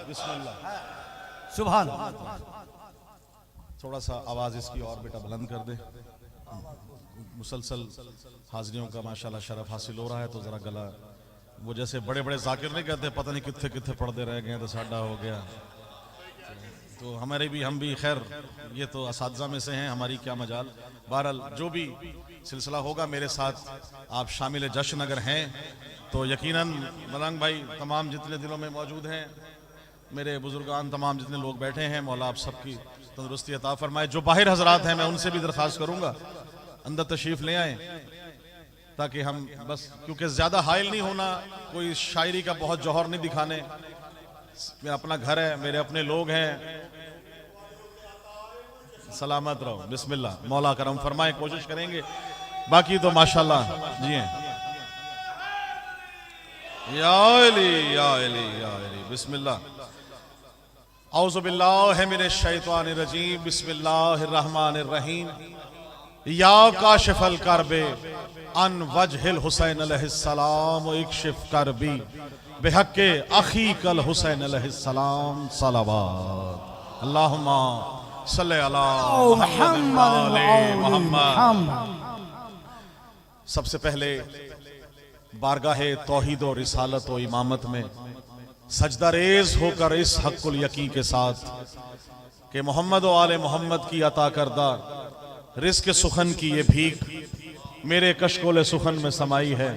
बिस्मिल्लाह। सुभान। थोड़ा सा आवाज इसकी और बेटा बुलंद कर दे। मुसलसल हाजिरियों का माशाल्लाह शरफ हासिल हो रहा है, तो जरा गला वो जैसे बड़े बड़े जाकिर नहीं कहते पता नहीं कितने कितने पढ़ते रह गए तो साडा हो गया। तो हमारे भी हम भी खैर ये तो असातिज़ा में से हैं, हमारी क्या मजाल। बहरहाल जो भी सिलसिला होगा मेरे साथ आप शामिल जश्न अगर हैं तो यकीनन मलंग भाई तमाम जितने दिलों में मौजूद हैं, मेरे बुजुर्गान तमाम जितने लोग बैठे हैं, मौला आप सबकी तंदुरुस्ती अता फरमाए। जो बाहर हजरात हैं मैं उनसे भी दरख्वास्त करूंगा अंदर तशरीफ ले आए ताकि हम बस, क्योंकि ज्यादा हाइल नहीं होना, कोई शायरी का बहुत जौहर नहीं दिखाने। मेरा अपना घर है, मेरे अपने लोग हैं। सलामत रहो। बिस्मिल्लाह। मौला करम फरमाए, कोशिश करेंगे। बाकी तो माशाल्लाह जी हैं। या अली या अली या अली। बिस्मिल्लाह। औज़ु बिल्लाहि मिनश शैतानिर रजीम। बिस्मिल्लाहिर रहमानिर रहीम। या काशिफल करबे अन वजहिल हुसैन अलैहिस्सलाम इक्शिफ करबी बिहक्के अखीकल हुसैन अलैहिस्सलाम सलावत। अल्लाहुम्मा सल्ले अला मुहम्मद। सबसे पहले बारगाहे तौहीद और रिसालत और इमामत में सजदा रेज होकर इस हक़्क़ुल यकीन के साथ कि मोहम्मद और आले मोहम्मद की अता करदा रिज़्क़ सुखन की ये भीख मेरे कशकोल सुखन में समाई है,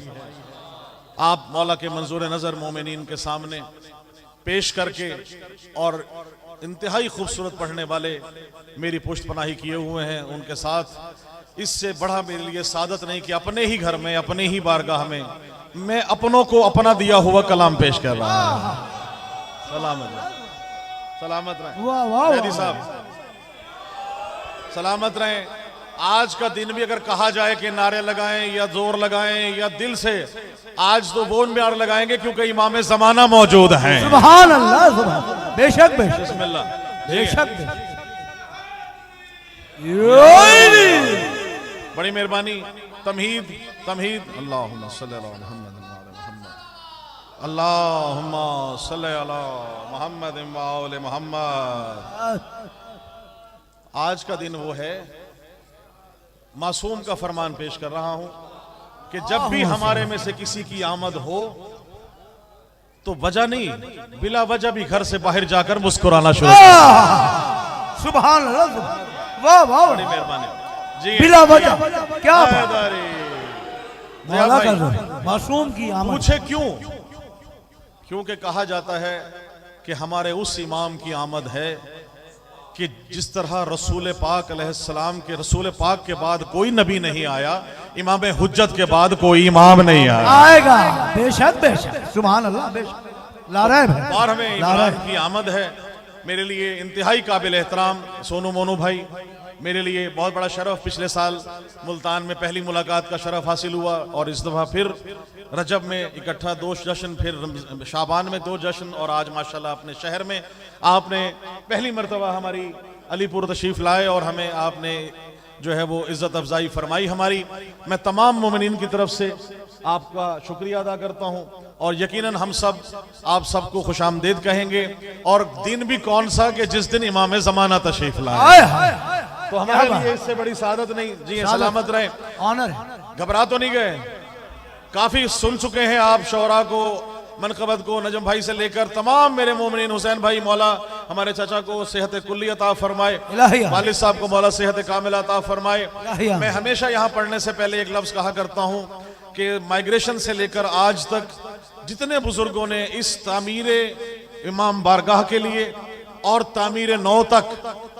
आप मौला के मंजूर नज़र मोमिनीन के सामने पेश करके और इंतहाई खूबसूरत पढ़ने वाले मेरी पुष्ट पनाही किए हुए हैं, उनके साथ इससे बढ़ा मेरे लिए सादत नहीं कि अपने ही घर में अपने ही बारगाह में मैं अपनों को अपना दिया हुआ कलाम पेश कर रहा हूं। सलामत रहें, सलामत रहें साहब, सलामत रहें। आज का दिन भी अगर कहा जाए कि नारे लगाएं या जोर लगाएं या दिल से, आज तो वो म्यार लगाएंगे क्योंकि इमाम ज़माना मौजूद हैं। सुभान अल्लाह, सुभान। बेशक बेशक, बिस्मिल्लाह। बेशक। बड़ी मेहरबानी। तमहीद तमहीद। अल्लाहुम्मा सल्ली अला मुहम्मद अल्लाहुम्मा सल्ली अला मुहम्मद व आले मुहम्मद। आज का दिन वो है, मासूम का फरमान पेश कर रहा हूं कि जब भी हमारे में से किसी की आमद हो तो वजह नहीं, बिला वजह भी घर से बाहर जाकर मुस्कुराना शुरू कर। सुभान अल्लाह, वाह वाह, बड़ी मेहरबानी जी। बिला वजह क्या मासूम की आमद। पूछे क्यों? क्योंकि कहा जाता है कि हमारे उस इमाम की आमद है कि जिस तरह रसूल पाक अलैहिस्सलाम के, रसूल पाक के बाद कोई नबी नहीं आया, इमाम हुज्जत के बाद कोई इमाम नहीं आएगा। बेशक बेशक, सुभान अल्लाह, बेशक। लारैब है। और हमें इमाम की आमद है। मेरे लिए इंतहाई काबिल एहतराम सोनू मोनू भाई, मेरे लिए बहुत बड़ा शरफ। पिछले साल मुल्तान में पहली मुलाकात का शरफ हासिल हुआ और इस दफ़ा फिर रजब में इकट्ठा 2 जश्न, फिर शाबान में 2 जश्न, और आज माशाल्लाह अपने शहर में आपने पहली मरतबा हमारी अलीपुर तशरीफ लाए और हमें आपने जो है वो इज्जत अफजाई फरमाई हमारी। मैं तमाम मोमिनीन की तरफ से आपका शुक्रिया अदा करता हूँ और यकीनन हम सब आप सबको खुशामदीद कहेंगे। और दिन भी कौन सा कि जिस दिन इमाम ज़माना तशरीफ लाए, तो हमारे लिए इससे बड़ी सादत नहीं। जी सलामत रहे, ऑनर। घबरा तो नहीं गए? काफी सुन चुके हैं आप शौरा को, मनकबत को, नजम भाई से लेकर तमाम मेरे मोमिनीन। हुसैन भाई मौला हमारे चाचा को सेहत कुल्ली अता फरमाए, वालिद साहब को मौला सेहत कामिल अता फरमाए। मैं हमेशा यहाँ पढ़ने से पहले एक लफ्ज कहा करता हूँ कि माइग्रेशन से लेकर आज तक जितने बुजुर्गों ने इस तामीर इमाम बारगाह के लिए और तामीर नौ तक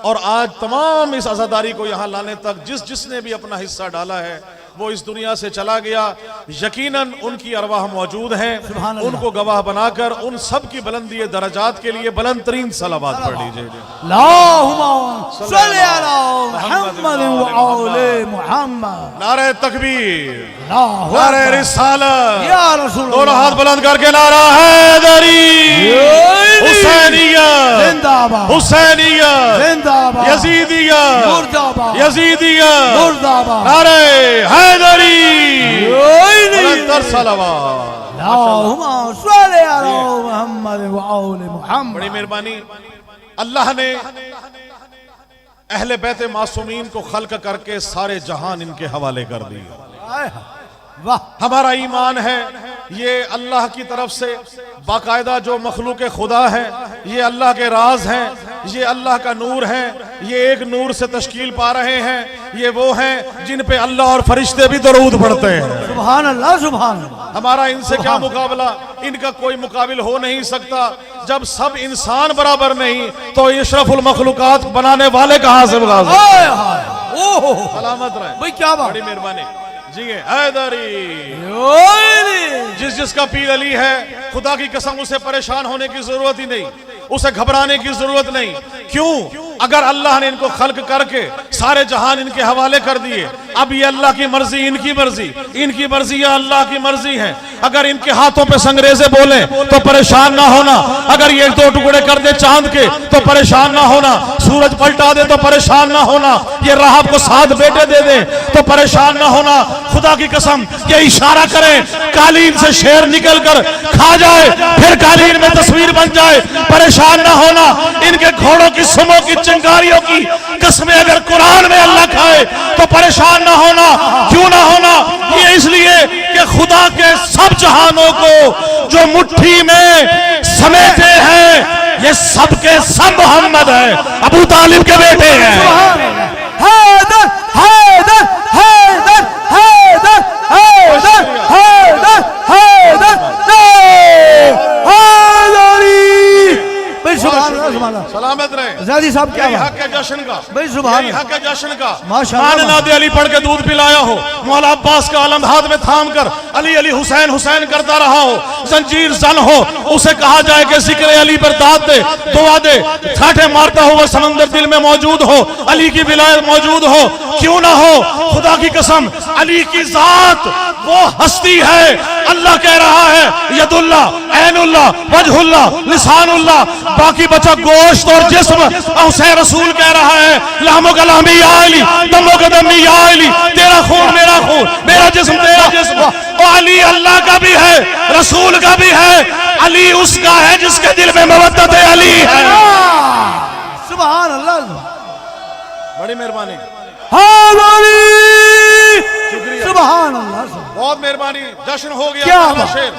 और आज तमाम इस आज़ादारी को यहाँ लाने तक जिसने भी अपना हिस्सा डाला है वो इस दुनिया से चला गया। यकीनन उनकी अरवाह मौजूद हैं, उनको गवाह बनाकर उन सब की बुलंदी दरजात के लिए बुलंद तरीन सलावत पढ़ लीजिए। नारे तकबीर, नारे रिसालत, दोनों हाथ बुलंद करके नारा हैदरी, हुसैन हुसैनियत जिंदाबाद हुसैनियत जिंदाबाद यजीदियत मुर्दाबाद यजीदियत मुर्दाबाद नारे हैदरी कोई नहीं निरंतर सलावत। अल्लाहुम्मा सल्ली अला मुहम्मद व आले मुहम्मद। बड़ी मेहरबानी, अल्लाह ने अहले बैत मासूमीन को खल्क करके सारे जहान इनके हवाले कर दिया। वाह हमारा ईमान है ये अल्लाह की तरफ से बाकायदा जो मखलूक खुदा है, ये अल्लाह के राज हैं, ये अल्लाह का नूर है, ये एक नूर से तश्कील पा रहे हैं। ये वो हैं जिन पे अल्लाह और फरिश्ते भी दरूद पढ़ते हैं। सुभान अल्लाह सुभान अल्लाह। हमारा इनसे क्या मुकाबला, इनका कोई मुकाबिल हो नहीं सकता। जब सब इंसान बराबर नहीं तो इशरफुल मखलूकात बनाने वाले कहां से मुकाबला। सलामत रहे भाई, क्या बात। बड़ी मेहरबानी जी। हैदरी जिसका पीर अली है, खुदा की कसम उसे परेशान होने की जरूरत ही नहीं, उसे घबराने की जरूरत नहीं। क्यों? अगर अल्लाह ने इनको खल्क करके सारे जहान इनके हवाले कर दिए, अब ये अल्लाह की मर्जी, इनकी मर्जी या अल्लाह की मर्जी है। अगर इनके हाथों पे संगरेजे बोले तो परेशान ना होना, अगर ये दो टुकड़े कर दे चांद के तो परेशान ना होना, सूरज पलटा दे तो परेशान ना होना, ये राहब को 7 बेटे दे दे तो परेशान ना होना। खुदा की कसम ये इशारा करे, कालीन से शेर निकल कर खा जाए, फिर कालीन में तस्वीर बन जाए, परेशान ना होना। इनके घोड़ों की सुमों की चिंगारियों की कसमें अगर कुरान में अल्लाह खाए तो परेशान ना होना। क्यों ना होना? ये इसलिए कि खुदा के सब जहानों को जो मुट्ठी में समेटे हैं, ये सब के सब मोहम्मद है, अबू तालिब के बेटे हैं। हैदर हैदर हैदर हैदर हैदर हैदर हैदर सलामत रहे। ज़ादी साहब क्या हक है जश्न का भाई, सुभान हक है जश्न का। माशाअल्लाह। नादे अली पढ़ के दूध पिलाया हो, मौला अब्बास का आलम हाथ में थाम कर अली अली हुसैन हुसैन करता रहा हो, जंजीर जन हो, उसे कहा जाए कि जिक्र अली पर दाद दे, दुआ दे, ठाठे मारता हो वह समंदर दिल में मौजूद हो, अली की विलायत मौजूद हो। क्यों ना हो? खुदा की कसम अली की जात वो हस्ती है। अल्लाह कह रहा है यदुल्ला ऐनुल्ला वजहुल्ला लिसानुल्ला, बाकी बचा गोश्त और जिस्म। हुसैन रसूल कह रहा है लामो कलामी या अली दमो कदमी या अली, तेरा खून मेरा खून, मेरा जिस्म तेरा जिस्म। और अली अल्लाह का भी है, रसूल का भी है, अली उसका है जिसके दिल में मवद्दत अली है। सुभान अल्लाह। बड़ी मेहरबानी, सुभान अल्लाह। बहुत मेहरबानी। जश्न हो गया। क्या पहला बात। शेर,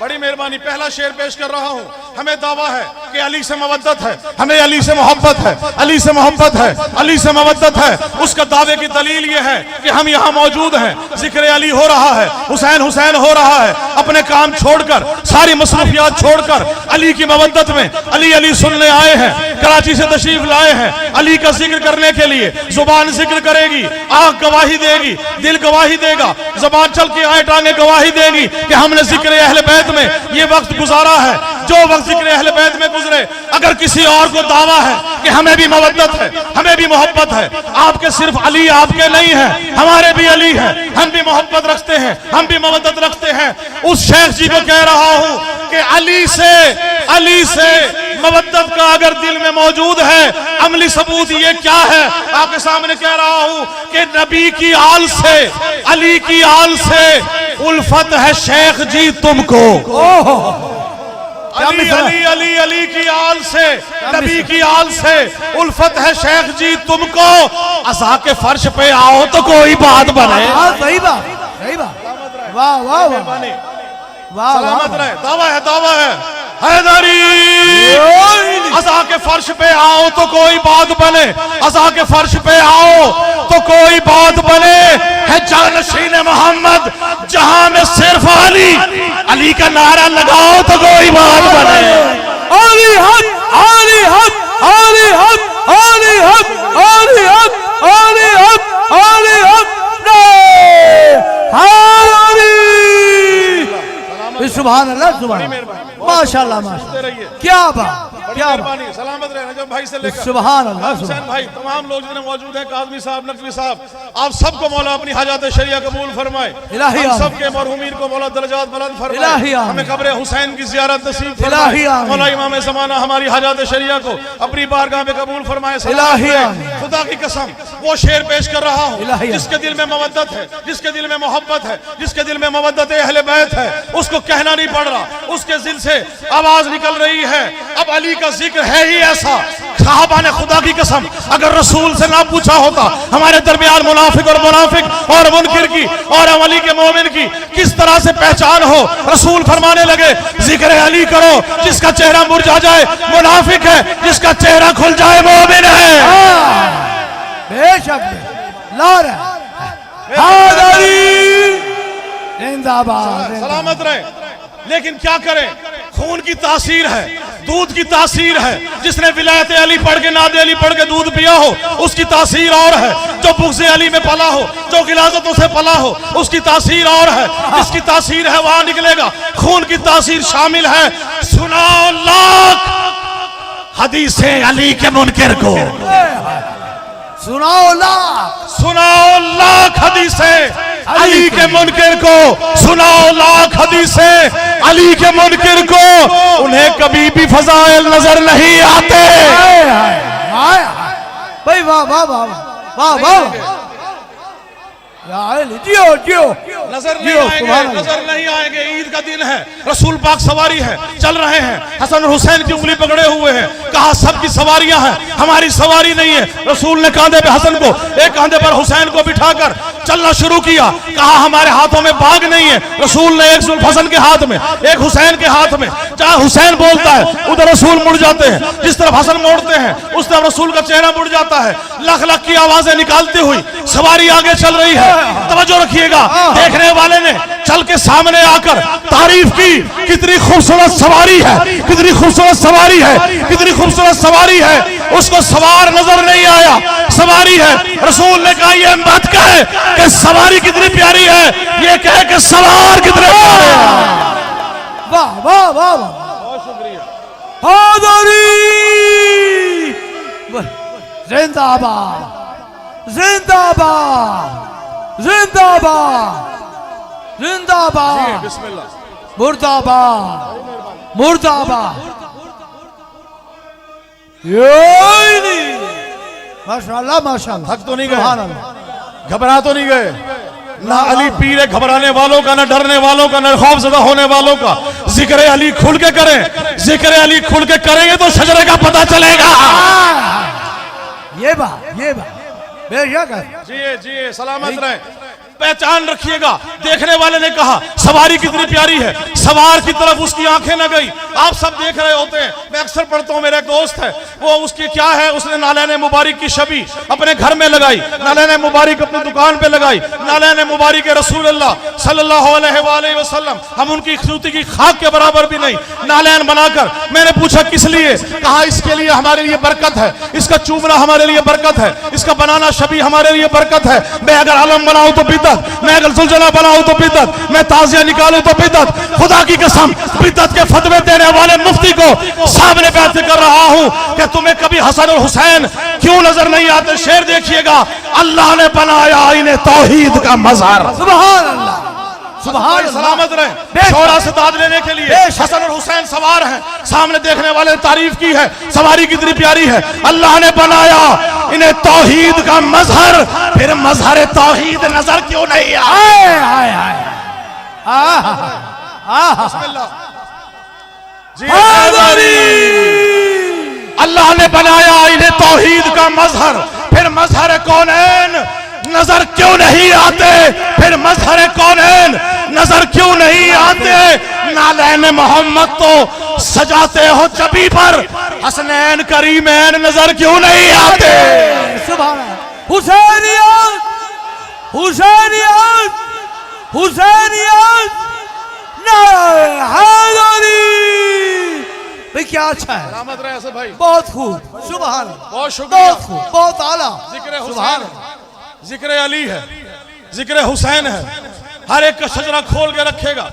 बड़ी मेहरबानी, पहला शेर पेश कर रहा हूं। हमें दावा है कि अली से मवद्दत है, हमें अली से मोहब्बत है, अली से मोहब्बत है, अली से मवद्दत है। उसका दावे की दलील यह है कि हम यहाँ मौजूद हैं, जिक्र अली हो रहा है, हुसैन हुसैन हो रहा है। अपने काम छोड़कर, सारी मसरूफियात छोड़कर अली की मवद्दत में अली अली सुनने आए हैं। कराची से तशरीफ लाए हैं अली का जिक्र करने के लिए। जुबान जिक्र करेगी, आंख गवाही देगी, दिल गवाही देगा, जबान चल के आए टांगे गवाही देगी कि हमने जिक्र अहले बैत में ये वक्त गुजारा है जो वक्त जिक्र अहले बैत में गुजरे। अगर किसी और को दावा है कि हमें भी मवद्दत है, हमें भी मोहब्बत है, आपके सिर्फ अली आपके नहीं है, हमारे भी अली है, हम भी मोहब्बत रखते हैं, हम भी मवद्दत रखते हैं। उस शेख जी को कह रहा हूं कि अली से मवद्दत का अगर दिल में मौजूद है, अमली सबूत ये क्या है? आपके सामने कह रहा हूं कि नबी की आल से, अली की आल से उल्फत है शेख जी तुमको। अली अली अली अली की आल से, नबी की आल से उल्फत है शेख जी तुमको। असा के फर्श पे आओ तो कोई बात बने। सही बात, सही बात। वाह वाह वाह वाह, सलामत रहे। दावा है हैदरी। असा के फर्श पे आओ तो कोई बात बने, असा के फर्श पे आओ तो कोई बात बने। है जानशीन मोहम्मद जहां में सिर्फ अली, अली का नारा लगाओ तो कोई बात बने। अली हक अली हक अली हक अली हक अली हक अली हक अली हक। सुभान अल्लाह, सुभान, माशाअल्लाह माशाअल्लाह, क्या बात। क्या मेहरबानी, सलामत रहे नजम भाई से लेकर सुभान अल्लाह हुसैन भाई, तमाम लोग जितने मौजूद हैं, काज़मी साहब, नकवी साहब, आप सबको मौला अपनी हाजात शरिया कबूल फरमाए। इलाही हम सबके मरहूमीन को मौला दर्जात बुलंद इलाही फरमाए। आमीन। हमें कब्र हुसैन की ज़ियारत नसीब इलाही फरमाए। आमीन। मौला इमाम ज़माना हमारी हाजात शरिया को अपनी बारगाह में कबूल फरमाए। इलाही आमीन। खुदा की कसम वो शेर पेश कर रहा हूँ, इलाही आमीन। जिसके दिल में मवद्दत है, जिसके दिल में मोहब्बत है, जिसके दिल में मवद्दत अहले बैत है, उसको कहना नहीं पड़ रहा, उसके दिल से आवाज निकल रही है। अब अली का जिक्र है ही ऐसा, साहबा ने खुदा की कसम अगर रसूल से ना पूछा होता हमारे दरमियान मुनाफिक और मुनकिर की और अली के मोमिन की किस तरह से पहचान हो, रसूल फरमाने लगे जिक्र अली करो, जिसका चेहरा मुरझा जाए मुनाफिक है, जिसका चेहरा खुल जाए मोमिन है। बेशक लार हैदरी जिंदाबाद। सलामत रहे। लेकिन क्या करें, खून की तासीर है, दूध की तासीर है। जिसने विलायत अली पढ़ के, नादे अली पढ़ के दूध पिया हो, उसकी तासीर और है। जो बुग़्ज़े अली में पला हो, जो गिलाज़तों से पला हो, उसकी तासीर और है। जिसकी तासीर है वहां निकलेगा। खून की तासीर शामिल है। सुनाओ लाख हदीसें अली के मुनकिर को, सुनाओ लाख, सुनाओ लाख हदीसें अली के मुनकिर को, सुनाओ लाख हदीसें अली के मुनकिर को। उन्हें कभी भी फज़ाइल नजर नहीं आते। भाई वाह वाह वाह वाह वाह, जियो जियो नजर नहीं आएंगे, नजर नहीं आएंगे। ईद का दिन है, रसूल पाक सवारी है, चल रहे हैं, हसन और हुसैन की उंगली पकड़े हुए हैं। कहा सबकी सवारियां हैं, हमारी सवारी नहीं है। रसूल ने कांधे पे हसन को, एक कांधे पर हुसैन को बिठाकर चलना शुरू किया। कहा हमारे हाथों में बाग नहीं है। रसूल ने एक जुल्फ हसन के हाथ में, एक हुसैन के हाथ में। जहां हुसैन बोलता है उधर रसूल मुड़ जाते हैं, जिस तरफ हसन मोड़ते हैं उस तरफ रसूल का चेहरा मुड़ जाता है। लख लख की आवाजें निकालती हुई सवारी आगे चल रही है। तवज्जो रखिएगा, देखने वाले ने चल के सामने आकर तारीफ की, कितनी खूबसूरत सवारी है, कितनी खूबसूरत सवारी है, कितनी खूबसूरत सवारी है। उसको सवार नजर नहीं आया, सवारी है। रसूल ने कहा ये मत कहे कि सवारी कितनी प्यारी है, ये कहे कि सवार कितने प्यारे हैं। वाह वाह वाह, बहुत शुक्रिया। हैदरी जिंदाबाद जिंदाबाद जिंदाबाद जिंदाबाद, बिस्मिल्लाह। मुर्दाबाद मुर्दाबाद। माशाल्लाह माशाल्लाह, थक तो नहीं सुभान गए, अल्लाह। घबरा तो नहीं गए? ना अली पीर है घबराने वालों का, ना डरने वालों का, ना खौफज़दा होने वालों का। जिक्र अली खुल के करें, जिक्र अली खुल के करेंगे तो शजरे का पता चलेगा। ये बात बेशक है। जिए जिए, सलामत रहे। पहचान रखिएगा। देखने वाले ने कहा सवारी कितनी प्यारी है, सवार की तरफ उसकी आंखें न गई। आप सब देख रहे होते हैं, मैं अक्सर पढ़ता हूँ, मेरा दोस्त है वो, उसकी क्या है, उसने नालैन मुबारक की छवि अपने घर में लगाई, नालैन मुबारक अपनी दुकान पे लगाई, नालैन मुबारक रसूलुल्लाह सल्लल्लाहु अलैहि वसल्लम, हम उनकी खूबसूरती की खाक के बराबर भी नहीं, नालैन बनाकर। मैंने पूछा किस लिए? कहा इसके लिए हमारे लिए बरकत है, इसका चूमना हमारे लिए बरकत है, इसका बनाना छवि हमारे लिए बरकत है। मैं अगर आलम बनाऊं तो बिदअत, मैं अगर सुलझना बनाऊं तो बिदअत, मैं ताजिया निकालूं तो बिदअत। खुदा की कसम बिदअत के फतवे देने वाले मुफ्ती को सामने बैठ कर रहा हूं कि तुम्हें कभी हसन और हुसैन क्यों नजर नहीं आते? शेर देखिएगा, अल्लाह ने बनाया इन्हें तौहीद का मज़हर। सुभान अल्लाह सुभान अल्लाह। सलामत रहे। शोरा से दाद लेने के लिए हसन और हुसैन सवार हैं, सामने देखने वाले ने तारीफ की है, सवारी कितनी प्यारी है। अल्लाह ने बनाया इन्हें तौहीद का मज़हर, फिर मज़हर तौहीद नजर क्यों नहीं आया? अल्लाह ने बनाया इन्हें तौहीद का मज़हर, फिर मज़हर कौनैन नजर क्यों नहीं आते? फिर मज़हर कौनैन नजर क्यों नहीं आते? नालैन मोहम्मद तो सजाते हो जबी पर, हसनैन करीमैन नजर क्यों नहीं आते? सुभान हुसैनियत हुसैनियत हुसैनियत नारे हैदरी। भाई क्या अच्छा है, सलामत रहे ऐसे भाई, बहुत खूब, सुभान, बहुत शुक्रिया, बहुत खूब, बहुत आला। जिक्र सुभान हुसैन, जिक्र अली है, जिक्र हुसैन है। हर एक का शजरा खोल के रखेगा,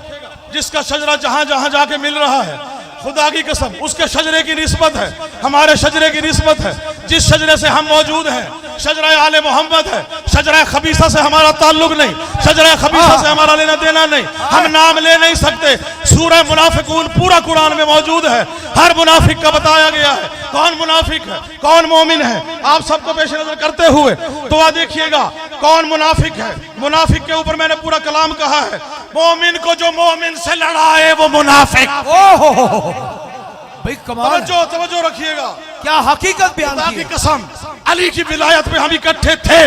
जिसका शजरा जहां जहां जाके मिल रहा है खुदा की कसम उसके शजरे की निस्बत है, हमारे शजरे की निस्बत है। जिस शजरे से हम मौजूद हैं शजरा आले मोहम्मद है। शजरा खबीसा से हमारा ताल्लुक नहीं, शजरा खबीसा से हमारा लेना देना नहीं, हम नाम ले नहीं सकते। सूरह मुनाफिकून पूरा कुरान में मौजूद है, हर मुनाफिक का बताया गया है कौन मुनाफिक है कौन मोमिन है। आप सबको पेश नजर करते हुए दुआ देखिएगा कौन मुनाफिक है। मुनाफिक के ऊपर मैंने पूरा कलाम कहा है, मोमिन को जो मोमिन से लड़ाए वो मुनाफिक। भाई कमाल, तवज्जो रखिएगा, क्या हकीकत बयान की की कसम अली की विलायत पे हम इकट्ठे थे,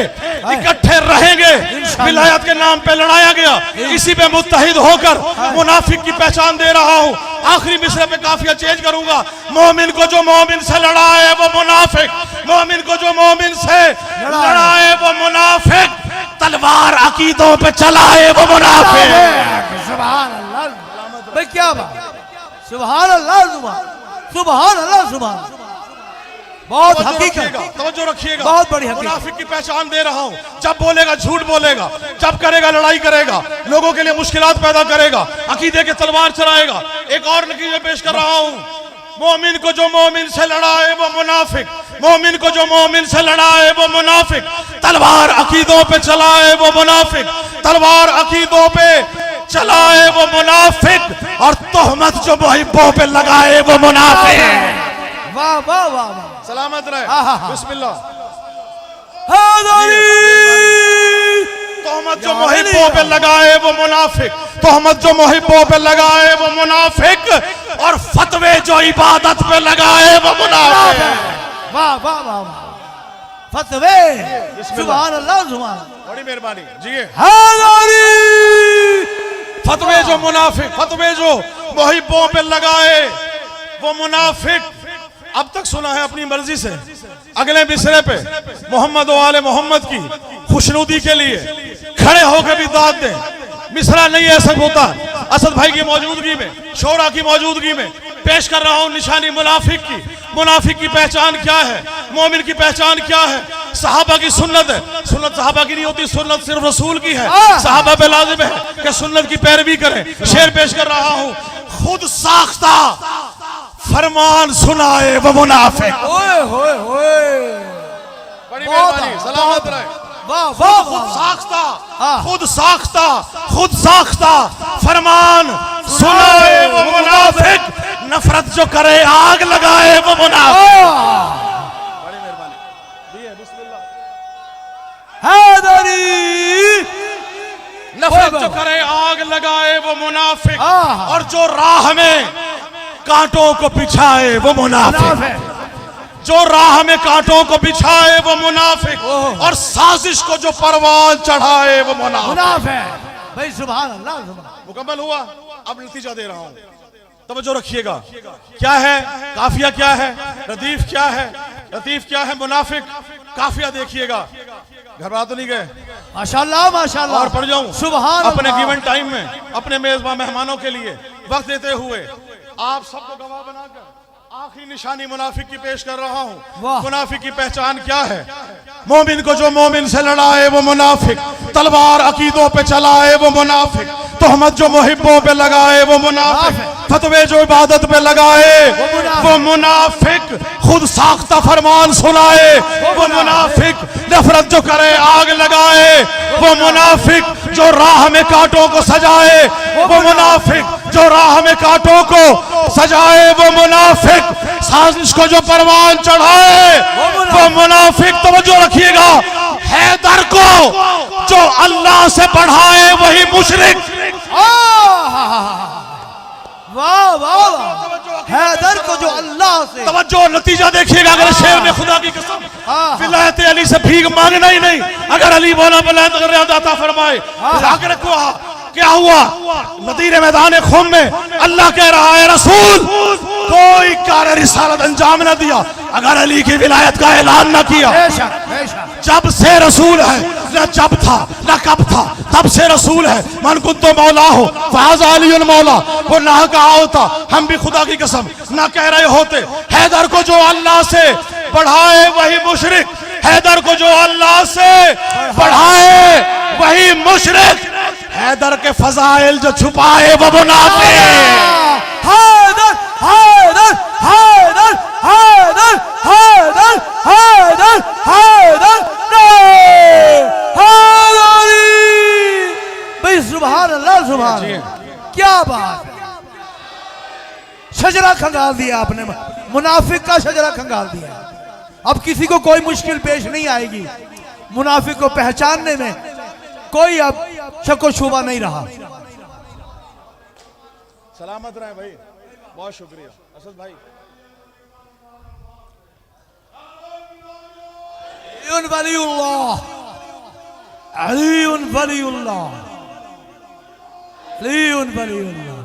इकट्ठे रहेंगे। विलायत के नाम पे लड़ाया गया, इसी पे मुत्तहिद होकर मुनाफिक की पहचान दे रहा हूँ। आखिरी मिसरे पे काफिया चेंज करूंगा। मोमिन को जो मोमिन से लड़ाए वो मुनाफिक, मोमिन को जो मोमिन से लड़ाए वो मुनाफिक, तलवार अकीदों पे चलाए वो मुनाफिक। सुभान अल्लाह। भाई क्या बात, सुभान अल्लाह, सुभान अल्लाह, सुभान। बहुत हकीकत, तवज्जो रखिएगा, बहुत बड़ी हकीकत। मुनाफिक की पहचान दे रहा हूँ। जब बोलेगा झूठ बोलेगा, जब करेगा लड़ाई करेगा, लोगों के लिए मुश्किलात पैदा करेगा, अकीदे के तलवार चलाएगा। एक और नतीजा पेश कर रहा हूँ, मोमिन को जो मोमिन से लड़ाए वो मुनाफिक, मोमिन को जो मोमिन से लड़ाए वो मुनाफिक, तलवार अकीदों पे चलाए वो मुनाफिक, तलवार अकीदों पे चलाए वो मुनाफिक, और तोहमत जो मुहिब्बों पे लगाए वो मुनाफिक। वाह वाह वाह वाह, सलामत रहे। बिस्मिल्लाह। तोहमत जो मुहिब्बों पे लगाए वो मुनाफिक, तोहमत जो मुहिब्बों पे लगाए वो मुनाफिक, और फतवे जो इबादत पे लगाए वो मुनाफिक। वाह वाह वाह वाह, फतवे, सुभान अल्लाह, सुभान। बड़ी मेहरबानी जी। हैदरी, फतवे जो मुनाफिक, फतवे जो मुहिब्बों पे लगाए वो मुनाफिक। अब तक सुना है अपनी मर्जी से, अगले मिसरे पे मोहम्मद व आले मोहम्मद की खुशनुदी के लिए खड़े होकर भी दाद दें। मिसरा नहीं ऐसा होता। असद भाई की मौजूदगी में, शोरा की मौजूदगी में पेश कर रहा हूं निशानी मुनाफिक की। मुनाफिक की पहचान क्या है, मोमिन की पहचान क्या है। सहाबा की सुन्नत है, सुन्नत सहाबा की नहीं होती, सुन्नत सिर्फ रसूल की है। सहाबा पे लाजिम है कि सुन्नत की पैरवी करें। शेर पेश कर रहा हूं, खुद साख्ता फरमान सुनाए वो मुनाफिक। ओए होए होए, बड़ी मेहरबानी, सलामत रहे। वाह वाह, खुद साख्ता, खुद साख्ता, खुद साख्ता फरमान सुनाए वो मुनाफिक, नफरत जो करे आग लगाए वो मुनाफिक। बड़ी मेहरबानी, बिस्मिल्लाह। हैदरी, नफरत जो करे आग लगाए वो मुनाफिक, और जो राह में कांटों को बिछाए वो मुनाफिक, जो राह में कांटों को बिछाए वो मुनाफिक, और साजिश को जो परवान चढ़ाए वो मुनाफिक। भाई सुभान अल्लाह, सुभान। मुकम्मल हुआ, अब नतीजा दे रहा हूं, तवज्जो रखिएगा। क्या है काफिया, क्या है रदीफ, क्या है लतीफ, क्या है मुनाफिक। काफिया देखिएगा, घबरा तो नहीं गए? माशाल्लाह माशाल्लाह। और पढ़ जाऊं सुभान अपने अल्लाह। गिवन टाइम में अपने मेजबान मेहमानों के लिए वक्त देते हुए आप सबको गवाह बनाकर आखिरी निशानी मुनाफिक की पेश कर रहा हूं। मुनाफिक की पहचान क्या है? मोमिन को जो मोमिन से लड़ाए वो मुनाफिक, तलवार अकीदों पे चलाए वो मुनाफिक, तोहमत जो मुहिब्बों पे लगाए वो मुनाफिक, फतवे जो इबादत पे लगाए वो मुनाफिक, खुद साख्ता फरमान सुनाए वो मुनाफिक, नफरत जो करे आग लगाए वो मुनाफिक, जो राह में कांटों को सजाए वो मुनाफिक, जो राह में कांटों को सजाए वो मुनाफिक, साजिश को जो परवान चढ़ाए वो मुनाफिक। तवज्जो रखिएगा, हैदर को जो अल्लाह से बढ़ाए वही मुशरिक। वाह वाह, हैदर को जो अल्लाह से। तवज्जो, नतीजा देखिएगा। अगर शेर ने खुदा की कसम विलायत अली से भीख मांगना ही नहीं, अगर अली बोला विलायत अता फरमाए, आगे रखो क्या हुआ? नदीरे मैदान खुम में अल्लाह कह रहा है रसूल कोई कार्य रिसालत अंजाम न दिया अगर अली की विलायत का ऐलान न किया। जब से रसूल है, न जब था न कब था, तब से रसूल है। मन कुंतो मौला हो फाज़ अलीउल मौला, वो ना कहा होता हम भी खुदा की कसम न कह रहे होते। हैदर को जो अल्लाह से बढ़ाए वही मुशरिक, हैदर को जो अल्लाह से बढ़ाए वही मुशरिक, हैदर के फजाइल जो छुपाए वो मुनाफिक। हैदर हैदर हैदर हैदर हैदर हैदर हैदर हैदरी। भाई सुभान अल्लाह सुभान अल्लाह, क्या बात है। शजरा खंगाल दिया आपने, मुनाफिक का शजरा खंगाल दिया। अब किसी को कोई मुश्किल पेश नहीं आएगी, मुनाफिक को पहचानने में कोई अब शक व शुबा नहीं रहा। सलामत रहे भाई, बहुत शुक्रिया असद भाई। वलीउल्लाह, अलीउन वलीउल्लाह, अलीउन वलीउल्लाह।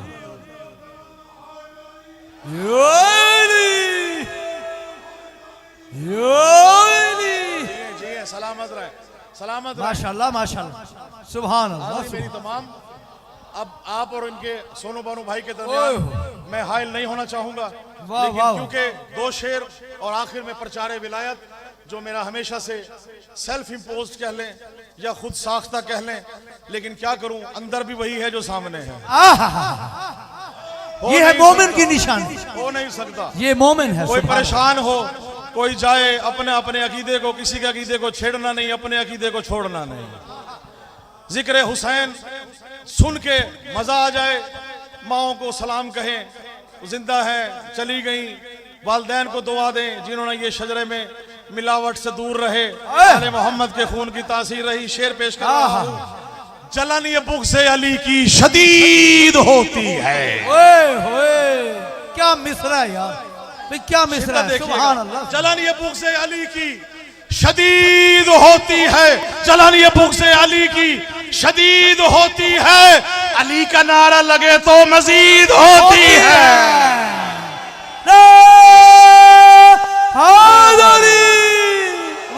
जी सलामत रहे, सलामत रहे। माशाल्लाह माशाल्लाह, सुभान अल्लाह। मेरी तमाम, अब आप और इनके सोनू बानू भाई के दरमियान मैं हाइल नहीं होना चाहूंगा, लेकिन क्योंकि दो शेर और आखिर में प्रचार विलायत, जो मेरा हमेशा से सेल्फ इम्पोज कह लें या खुद साख्ता कह लें, लेकिन क्या करूं, अंदर भी वही है जो सामने है। ये है मोमिन की निशानी, हो नहीं सकता। ये मोमिन है। कोई परेशान हो, कोई जाए, अपने अपने अकीदे को, किसी के अकीदे को छेड़ना नहीं, अपने अकीदे को छोड़ना नहीं। जिक्र हुसैन सुन के मजा आ जाए, माओ को सलाम कहें, जिंदा है चली गई, वालदैन को दुआ दें जिन्होंने ये शजरे में मिलावट से दूर रहे, आले मोहम्मद के खून की तासीर रही। शेर पेश कर रहा हूं, जलन ये बुग़्ज़ से अली की शदीद होती है। ओए होए, क्या मिसरा है यार, भाई क्या मिसरा है, सुभान अल्लाह। जलन ये बुग़्ज़ से अली की शदीद होती है, जलन ये बुग़्ज़ से अली की शदीद होती है, अली का नारा लगे तो मजीद होती है।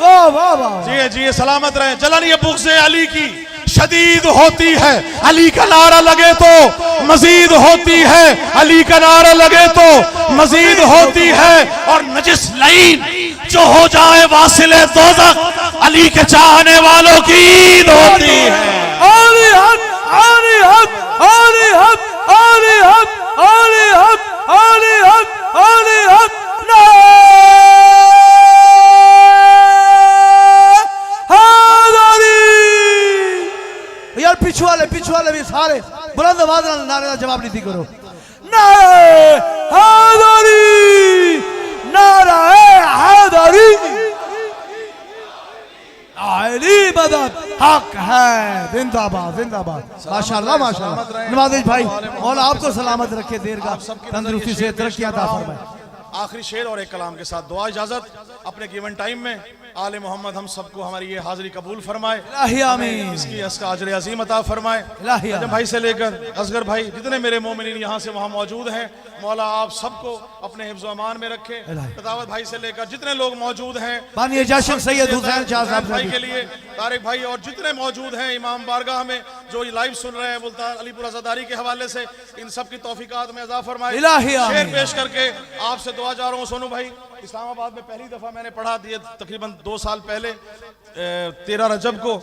वाह वाह वाह, जी जी सलामत रहे। जलन ये बुग़्ज़ से अली की शदीद होती है, अली का नारा लगे तो मजीद होती है, अली का नारा लगे तो मजीद होती है। और नजिस लाइन जो हो जाए वासिले दोज़ख, अली के चाहने वालों की ईद होती है। आली हक आली हक आली हक आली हक आली हक आली हक आली हक। यार पीछू वाले भी सारे बुलंद आवाज नारे का जवाब नहीं करो। नारे हैदरी, नारे हैदरी, अली मदद हक है, जिंदाबाद जिंदाबाद। माशाल्लाह माशाल्लाह। नवाजिश भाई, मौला आपको सलामत रखे, देर का तंदुरुस्ती से तरक्की अता फरमाए। आखिरी शेर और एक कलाम के साथ दुआ इजाजत। अपने गिवन टाइम में आले मोहम्मद हम सबको हमारी ये हाजिरी कबूल फरमाए, आमीन। इसका अजर अजीम अता फरमाए। आजम भाई से लेकर असगर भाई, जितने मेरे मोमिनीन यहाँ से वहाँ मौजूद हैं, मौला आप सबको अपने हिफ्ज़ अमान में रखे। कदावत भाई से लेकर जितने लोग मौजूद हैं, बानी जाशिम सैयद हुसैन शाह साहब भाई के लिए, तारिक भाई और जितने मौजूद हैं इमाम बारगाह में जो ये लाइव सुन रहे हैं, मुल्तान अलीपुर अज़ादारी के हवाले से, इन सब की तौफीकात में इज़ाफ़ा फरमाए। शेर पेश करके आपसे दुआ चाह रहा हूँ सोनू भाई। इस्लामाबाद में पहली दफा मैंने पढ़ा दिए तकरीबन 2 साल पहले 13 रजब को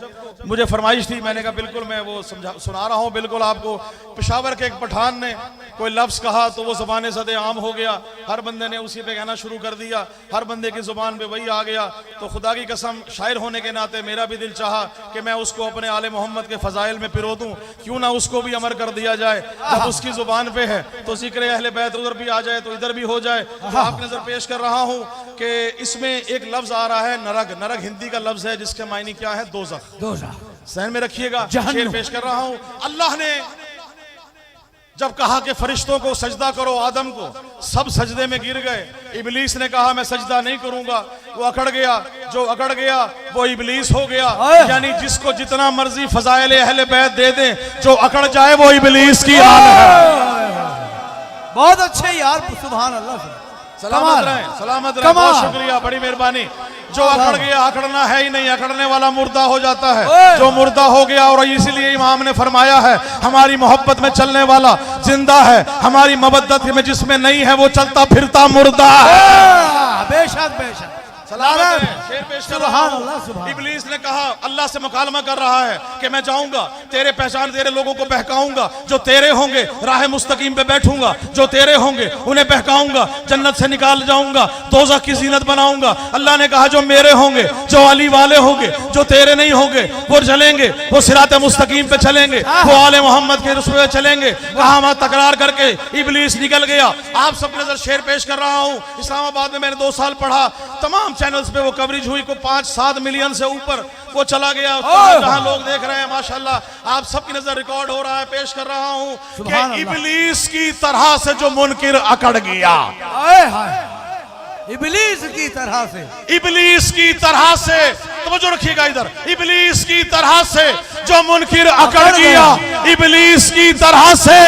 मुझे फरमाइश थी, मैंने कहा बिल्कुल मैं वो सुना रहा हूँ बिल्कुल आपको। पेशावर के एक पठान ने कोई लफ्ज़ कहा तो वो ज़बान सदे आम हो गया, हर बंदे ने उसी पे कहना शुरू कर दिया, हर बंदे की ज़ुबान पे वही आ गया। तो खुदा की कसम शायर होने के नाते मेरा भी दिल चाहा कि मैं उसको अपने आले मोहम्मद के फ़ज़ाइल में पिरो दूँ, क्यों ना उसको भी अमर कर दिया जाए। जब उसकी ज़ुबान पे है तो ज़िक्र अहले बैत उधर भी आ जाए तो इधर भी हो जाए। आप नज़र पेश कर रहा हूँ कि इसमें एक लफ्ज़ आ रहा है नरग। नरग हिंदी का लफ्ज़ है जिसके मायने क्या है, दोज़ख। सहन में रखिएगा। शेर पेश कर रहा हूँ। अल्लाह ने जब कहा कि फरिश्तों को सजदा करो आदम को, सब सजदे में गिर गए। इबलीस ने कहा मैं सजदा नहीं करूंगा, वो अकड़ गया। जो अकड़ गया वो इबलीस हो गया। यानी जिसको जितना मर्जी फजाइल अहले बैत दे दें, जो अकड़ जाए वो इबलीस की हाल है। बहुत अच्छे यार, सुभान अल्लाह। सलामत रहे, सलामत रहे, बहुत शुक्रिया, बड़ी मेहरबानी। जो अकड़ गया अकड़ना है ही नहीं, अकड़ने वाला मुर्दा हो जाता है। जो मुर्दा हो गया, और इसीलिए इमाम ने फरमाया है हमारी मोहब्बत में चलने वाला जिंदा है, हमारी मबद्दत में जिसमें नहीं है वो चलता फिरता मुर्दा है। बेशक बेशक, सलामत है। शेर पेश कर रहा सुभान हूं। अल्लाह, सुभान। इब्लीस ने कहा, अल्लाह से मुकालमा कर रहा है कि मैं जाऊंगा तेरे पहचान तेरे लोगों को बहकाऊंगा, जो तेरे होंगे राह मुस्तकीम पे बैठूंगा, जो तेरे होंगे उन्हें बहकाऊंगा, जन्नत से निकाल जाऊंगा, दोज़ख की जीनत बनाऊंगा। अल्लाह ने कहा जो मेरे होंगे, जो अली वाले होंगे, जो तेरे नहीं होंगे वो चलेंगे, वो सिरात मुस्तकीम पे चलेंगे, वो आले मोहम्मद के रसूल पे चलेंगे। कहा मैं तकरार करके इब्लीस निकल गया। आप सब नजर शेर पेश कर रहा हूं। इस्लामाबाद में मैंने 2 साल पढ़ा, तमाम चैनल्स पे वो कवरेज हुई, को 5-7 मिलियन से ऊपर वो चला गया। जहां लोग देख रहे हैं माशाल्लाह, आप सबकी नजर रिकॉर्ड हो रहा है। पेश कर रहा हूं कि इब्लीस की तरह से जो मुनकिर अकड़ गया, इब्लीस की तरह से, इब्लीस की तरह से, तवज्जो रखिएगा इधर, इब्लीस की तरह से जो मुनकिर अकड़ गया, इब्लीस की तरह से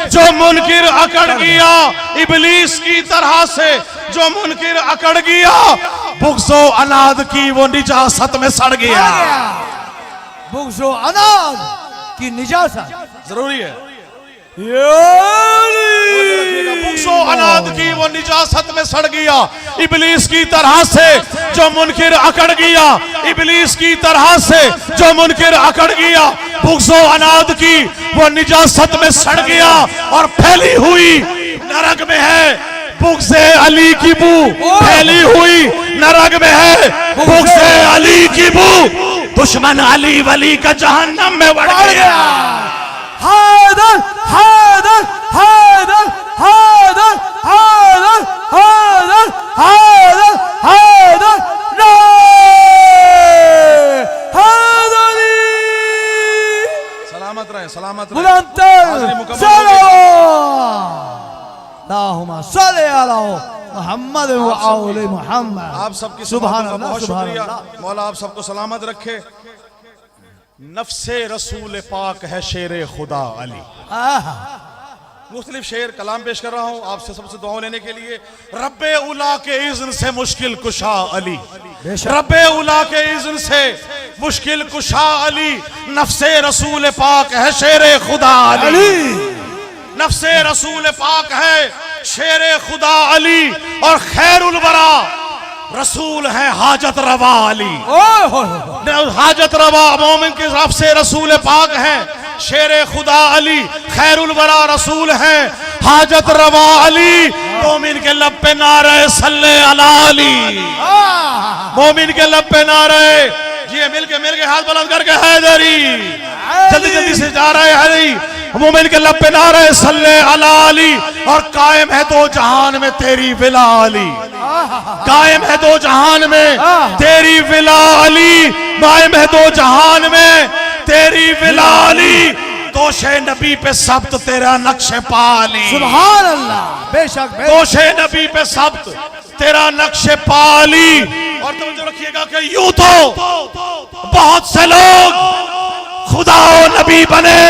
जो मुनकिर अकड़ गया, इब्लीस की तरह से जो मुनकिर अकड़ गया, बुग़्ज़ो अनाद की वो निजासत में सड़ गया। बुग़्ज़ो अनाद की निजासत जरूरी है, बुग़्ज़ो अनाद की वो निजासत में सड़ गया। इब्लीस की तरह से जो मुनकिर अकड़ गया, इब्लीस की तरह से जो मुनकिर अकड़ गया, बुग़्ज़ो अनाद की वो निजासत में सड़ गया और फैली हुई नरक में है बुग़्ज़े अली की बू, फैली हुई नरक में है बुग़्ज़े अली की बू। दुश्मन अली वली का जहन्नम में बढ़ गया। हैदर हैदर हैदर हैदर हैदर हैदर हैदर हैदर हैदरी। सलामत रहे, सलामत रहे। बुलंद अल्लाहुम्मा सल्ली अला मुहम्मद व आले मुहम्मद। आप सबकी सुभान का अल्लाह, बहुत सुभान शुक्रिया। अल्लाह। मौला आप सबको सलामत रखे। नफ्से रसूल पाक है शेरे खुदा अली। मुख्तलिफ शेर कलाम पेश कर रहा हूँ आपसे सबसे दुआ लेने के लिए। रब्बे उला के इज़्न से मुश्किल कुशा अली, रब्बे उला के इज़्न से मुश्किल कुशा अली, नफ्से रसूल पाक है शेरे खुदा अली, नफ्से रसूल पाक है शेरे खुदा अली और खैरुल वरा रसूल है हाजत रवा अली। हाजत रवा मोमिन के हिसाब से रसूल पाक है शेरे खुदा अली, खैरुल वरा रसूल है हाजत रवा अली। मोमिन के लब पे नारे सल्ले अला अली, मोमिन के लब पे नारे जी मिल के हाथ बुलंद करके हैदरी, जल्दी जल्दी से जा रहे हैदरी। मोमिन के लब पे नारे सल्ले अला अली और कायम है दो जहान में तेरी विला अली, कायम है दो जहान में तेरी विला अली, कायम है दो जहान में तेरी विला अली। दोषे नबी पे सब्त तेरा नक्शे पाली, सुभान अल्लाह, बेशक दोषे नबी पे सब्त तेरा नक्शे पाली। और तवज्जो रखिएगा कि यूं तो बहुत से लोग खुदा और नबी बने,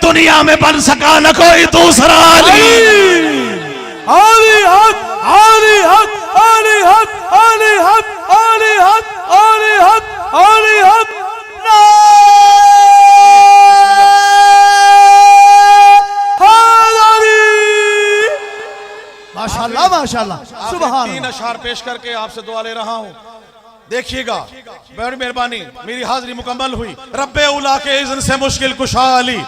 दुनिया में बन सका न कोई दूसरा अली। अली हक अली हक अली हक अली हक अली हक अली हक अली हक। माशाल्लाह माशाल्लाह, सुभान। 3 अशआर पेश करके आपसे दुआ ले रहा हूँ। देखिएगा, बड़ी मेहरबानी, मेरी हाजिरी मुकम्मल हुई। रब्बे उला के इज़्न से मुश्किल कुशा अली।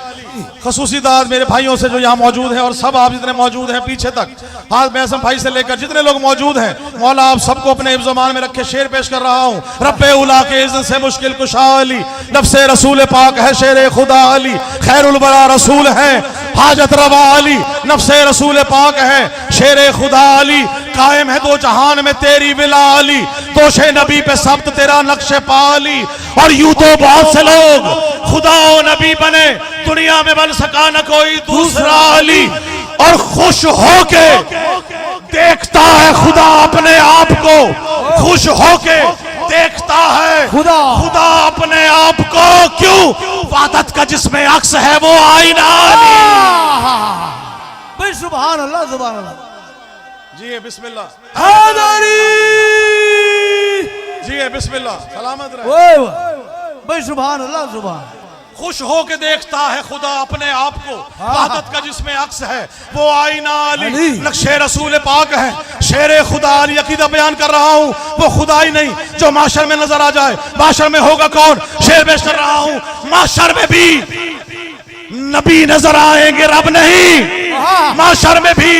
खसूसी दाद मेरे भाइयों से जो यहाँ मौजूद हैं और सब आप जितने मौजूद हैं पीछे तक, हाथ मैसम भाई से लेकर जितने लोग मौजूद हैं, मौला आप सबको अपने इब्ज़मान में रखे। शेर पेश कर रहा हूँ। रब्बे उला के इज़्न से मुश्किल कुशा अली, नफ्से रसूल पाक है शेरे खुदा अली, खैरुल वरा रसूल है हाजत रवा अली, नफ्से रसूल पाक है शेरे खुदा अली, कायम है दो जहान में तेरी विला अली, दोषे नबी पे सब्त तेरा नक्शे पाली। और यूं तो बहुत से लोग खुदा और नबी बने, दुनिया में बन सका न कोई दूसरा अली। और खुश होके देखता है खुदा अपने आप को, खुश होके देखता है खुदा अपने आप को, क्यों? वादत का जिसमें अक्स है वो आईना अली। सुभान अल्लाह, सुभान अल्लाह। जी बिस्मिल्लाह, जी बिस्मिल्लाह, सलामत रहे। भाई सुभान अल्लाह, सुभान। खुश हो के देखता है खुदा अपने आप को, वहदत का जिसमें अक्स है वो आईना अली, नक्शे रसूल पाक है, शेर खुदा अली। अकीदा बयान कर रहा हूँ, वो खुदा ही नहीं जो माशर में नजर आ जाए। माशर में होगा कौन? शेर पेश कर रहा हूँ, माशर में भी नबी नजर आएंगे, रब नहीं। माशर में भी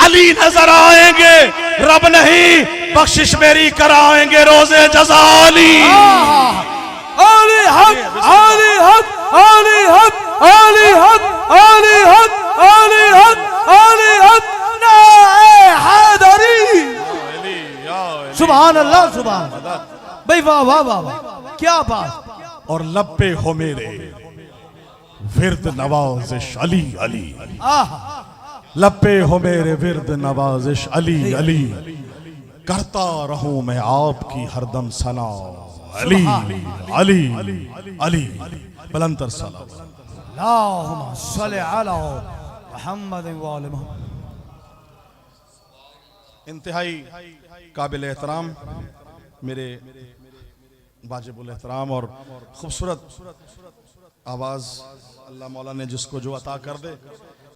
अली नजर आएंगे, रब नहीं। बख्शिश मेरी कराएंगे रोजे जज़ा अली। अली हक, अली हक, अली हक, अली हक, अली हक, अली हक, अली हक, नाए हैदरी। सुभान अल्लाह, सुभान भाई, वाह वाह वाह वाह, क्या बात। और लब पे हो मेरे विर्द नवाजिश अली अली, लब पे हो मेरे विर्द नवाजिश अली अली, करता रहूं मैं आपकी हरदम सना अली अली अली। बुलंदतर सलाम। अल्लाहुम्मा सल्लि अला मुहम्मद व आले मुहम्मद। इंतहाई काबिल एहतराम मेरे वाजिबुल एहतराम और खूबसूरत आवाज़, अल्लाह मौला ने जिसको जो अता कर दे।